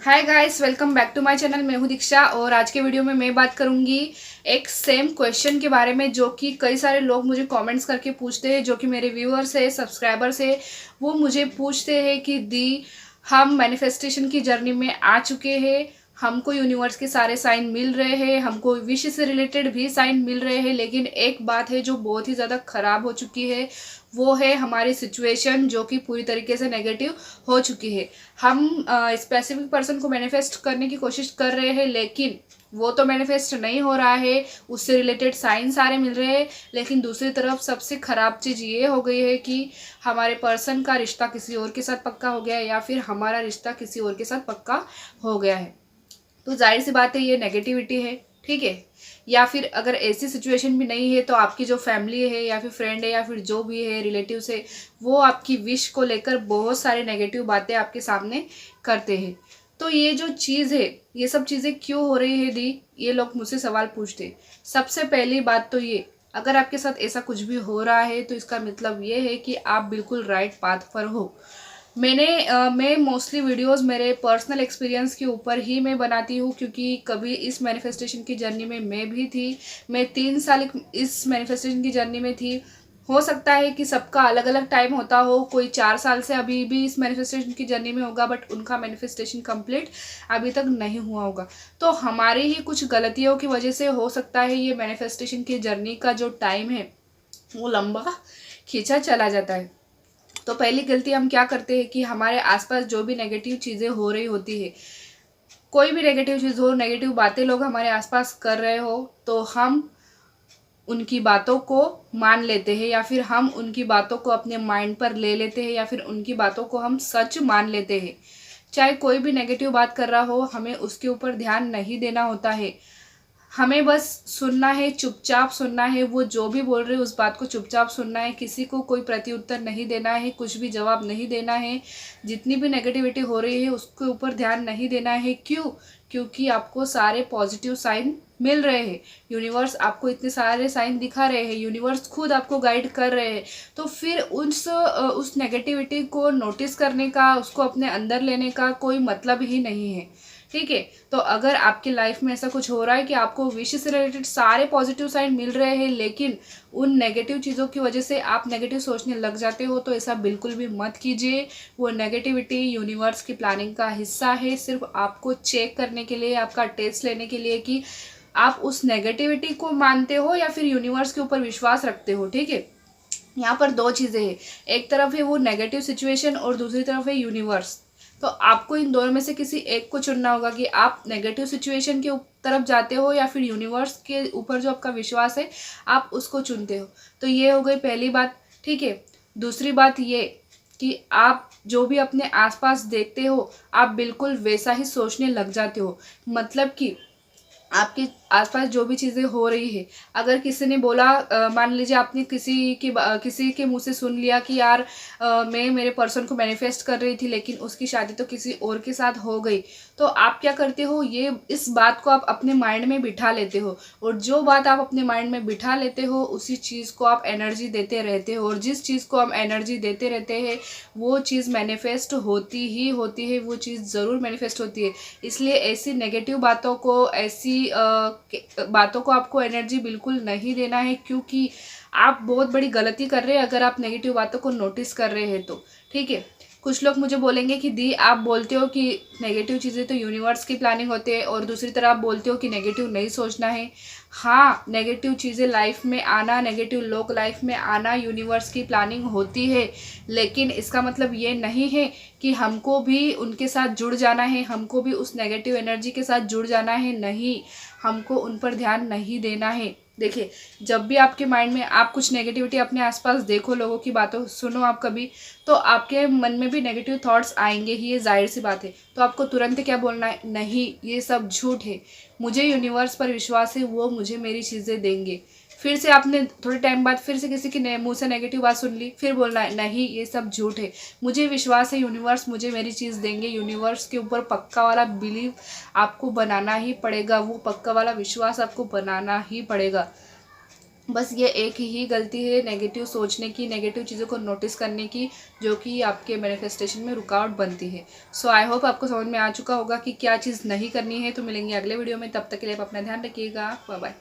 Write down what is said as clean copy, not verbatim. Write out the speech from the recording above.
Hi guys, welcome back to my channel. मैं हूं दीक्षा और आज के वीडियो में मैं बात करूंगी एक सेम क्वेश्चन के बारे में जो कि कई सारे लोग मुझे कमेंट्स करके पूछते हैं, जो कि मेरे व्यूअर्स है, सब्सक्राइबर्स है। वो मुझे पूछते हैं कि दी, हम मैनिफेस्टेशन की जर्नी में आ चुके हैं, हमको यूनिवर्स के सारे साइन मिल रहे हैं, हमको विश से रिलेटेड भी साइन मिल रहे हैं, लेकिन एक बात है जो बहुत ही ज़्यादा ख़राब हो चुकी है, वो है हमारी सिचुएशन जो कि पूरी तरीके से नेगेटिव हो चुकी है। हम स्पेसिफिक पर्सन को मैनिफेस्ट करने की कोशिश कर रहे हैं, लेकिन वो तो मैनिफेस्ट नहीं हो रहा है, उससे रिलेटेड साइन सारे मिल रहे हैं, लेकिन दूसरी तरफ सबसे ख़राब चीज़ ये हो गई है कि हमारे पर्सन का रिश्ता किसी और के साथ पक्का हो गया है या फिर हमारा रिश्ता किसी और के साथ पक्का हो गया है। तो जाहिर सी बात है ये नेगेटिविटी है, ठीक है। या फिर अगर ऐसी सिचुएशन भी नहीं है तो आपकी जो फैमिली है या फिर फ्रेंड है या फिर जो भी है रिलेटिव्स है, वो आपकी विश को लेकर बहुत सारे नेगेटिव बातें आपके सामने करते हैं। तो ये जो चीज़ है, ये सब चीज़ें क्यों हो रही है दी, ये लोग मुझसे सवाल पूछते हैं। सबसे पहली बात तो ये, अगर आपके साथ ऐसा कुछ भी हो रहा है तो इसका मतलब ये है कि आप बिल्कुल राइट पाथ पर हो। मैं मोस्टली वीडियोस मेरे पर्सनल एक्सपीरियंस के ऊपर ही मैं बनाती हूँ, क्योंकि कभी इस मैनिफेस्टेशन की जर्नी में मैं भी थी। मैं 3 साल इस मैनिफेस्टेशन की जर्नी में थी। हो सकता है कि सबका अलग अलग टाइम होता हो, कोई 4 साल से अभी भी इस मैनिफेस्टेशन की जर्नी में होगा, बट उनका मैनिफेस्टेशन कंप्लीट अभी तक नहीं हुआ होगा। तो हमारी ही कुछ गलतियों की वजह से हो सकता है ये मैनिफेस्टेशन की जर्नी का जो टाइम है वो लंबा खींचा चला जाता है। तो पहली गलती हम क्या करते हैं कि हमारे आसपास जो भी नेगेटिव चीज़ें हो रही होती है, कोई भी नेगेटिव चीज़ हो, नेगेटिव बातें लोग हमारे आसपास कर रहे हो, तो हम उनकी बातों को मान लेते हैं या फिर हम उनकी बातों को अपने माइंड पर ले लेते हैं या फिर उनकी बातों को हम सच मान लेते हैं। चाहे कोई भी नेगेटिव बात कर रहा हो, हमें उसके ऊपर ध्यान नहीं देना होता है। हमें बस सुनना है, चुपचाप सुनना है। वो जो भी बोल रहे हैं उस बात को चुपचाप सुनना है, किसी को कोई प्रत्युत्तर नहीं देना है, कुछ भी जवाब नहीं देना है। जितनी भी नेगेटिविटी हो रही है उसके ऊपर ध्यान नहीं देना है। क्यों? क्योंकि आपको सारे पॉजिटिव साइन मिल रहे हैं। यूनिवर्स आपको इतने सारे साइन दिखा रहे हैं, यूनिवर्स खुद आपको गाइड कर रहे हैं। तो फिर उस नेगेटिविटी को नोटिस करने का, उसको अपने अंदर लेने का कोई मतलब ही नहीं है, ठीक है। तो अगर आपकी लाइफ में ऐसा कुछ हो रहा है कि आपको विश से रिलेटेड सारे पॉजिटिव साइन मिल रहे हैं, लेकिन उन नेगेटिव चीज़ों की वजह से आप नेगेटिव सोचने लग जाते हो, तो ऐसा बिल्कुल भी मत कीजिए। वो नेगेटिविटी यूनिवर्स की प्लानिंग का हिस्सा है, सिर्फ आपको चेक करने के लिए, आपका टेस्ट लेने के लिए कि आप उस नेगेटिविटी को मानते हो या फिर यूनिवर्स के ऊपर विश्वास रखते हो, ठीक है। यहाँ पर दो चीज़ें हैं, एक तरफ है वो नेगेटिव सिचुएशन और दूसरी तरफ है यूनिवर्स। तो आपको इन दोनों में से किसी एक को चुनना होगा कि आप नेगेटिव सिचुएशन के तरफ जाते हो या फिर यूनिवर्स के ऊपर जो आपका विश्वास है आप उसको चुनते हो। तो ये हो गई पहली बात, ठीक है। दूसरी बात ये कि आप जो भी अपने आसपास देखते हो आप बिल्कुल वैसा ही सोचने लग जाते हो। मतलब कि आपके आसपास जो भी चीज़ें हो रही है, अगर किसी ने बोला, मान लीजिए आपने किसी के मुंह से सुन लिया कि यार मैं मेरे पर्सन को मैनिफेस्ट कर रही थी लेकिन उसकी शादी तो किसी और के साथ हो गई, तो आप क्या करते हो, ये इस बात को आप अपने माइंड में बिठा लेते हो, और जो बात आप अपने माइंड में बिठा लेते हो उसी चीज़ को आप एनर्जी देते रहते हो, और जिस चीज़ को हम एनर्जी देते रहते हैं वो चीज़ मैनिफेस्ट होती ही होती है, वो चीज़ ज़रूर मैनिफेस्ट होती है। इसलिए ऐसी नेगेटिव बातों को, ऐसी बातों को आपको एनर्जी बिल्कुल नहीं देना है, क्योंकि आप बहुत बड़ी गलती कर रहे हैं अगर आप नेगेटिव बातों को नोटिस कर रहे हैं तो, ठीक है। कुछ लोग मुझे बोलेंगे कि दी, आप बोलते हो कि नेगेटिव चीज़ें तो यूनिवर्स की प्लानिंग होती है और दूसरी तरफ आप बोलते हो कि नेगेटिव नहीं सोचना है। हाँ, नेगेटिव चीज़ें लाइफ में आना, नेगेटिव लोग लाइफ में आना यूनिवर्स की प्लानिंग होती है, लेकिन इसका मतलब ये नहीं है कि हमको भी उनके साथ जुड़ जाना है, हमको भी उस नेगेटिव एनर्जी के साथ जुड़ जाना है। नहीं, हमको उन पर ध्यान नहीं देना है। देखिए, जब भी आपके माइंड में आप कुछ नेगेटिविटी अपने आसपास देखो, लोगों की बातों सुनो आप कभी, तो आपके मन में भी नेगेटिव थॉट्स आएंगे ही, ये जाहिर सी बात है। तो आपको तुरंत क्या बोलना है, नहीं ये सब झूठ है, मुझे यूनिवर्स पर विश्वास है, वो मुझे मेरी चीज़ें देंगे। फिर से आपने थोड़े टाइम बाद फिर से किसी के मुंह से नेगेटिव बात सुन ली, फिर बोलना है नहीं ये सब झूठ है, मुझे विश्वास है यूनिवर्स मुझे मेरी चीज़ देंगे। यूनिवर्स के ऊपर पक्का वाला बिलीव आपको बनाना ही पड़ेगा, वो पक्का वाला विश्वास आपको बनाना ही पड़ेगा। बस ये एक ही गलती है नेगेटिव सोचने की, नेगेटिव चीज़ों को नोटिस करने की, जो कि आपके मैनिफेस्टेशन में रुकावट बनती है। सो आई होप आपको समझ में आ चुका होगा कि क्या चीज़ नहीं करनी है। तो मिलेंगे अगले वीडियो में, तब तक के लिए आप अपना ध्यान रखिएगा। Bye bye.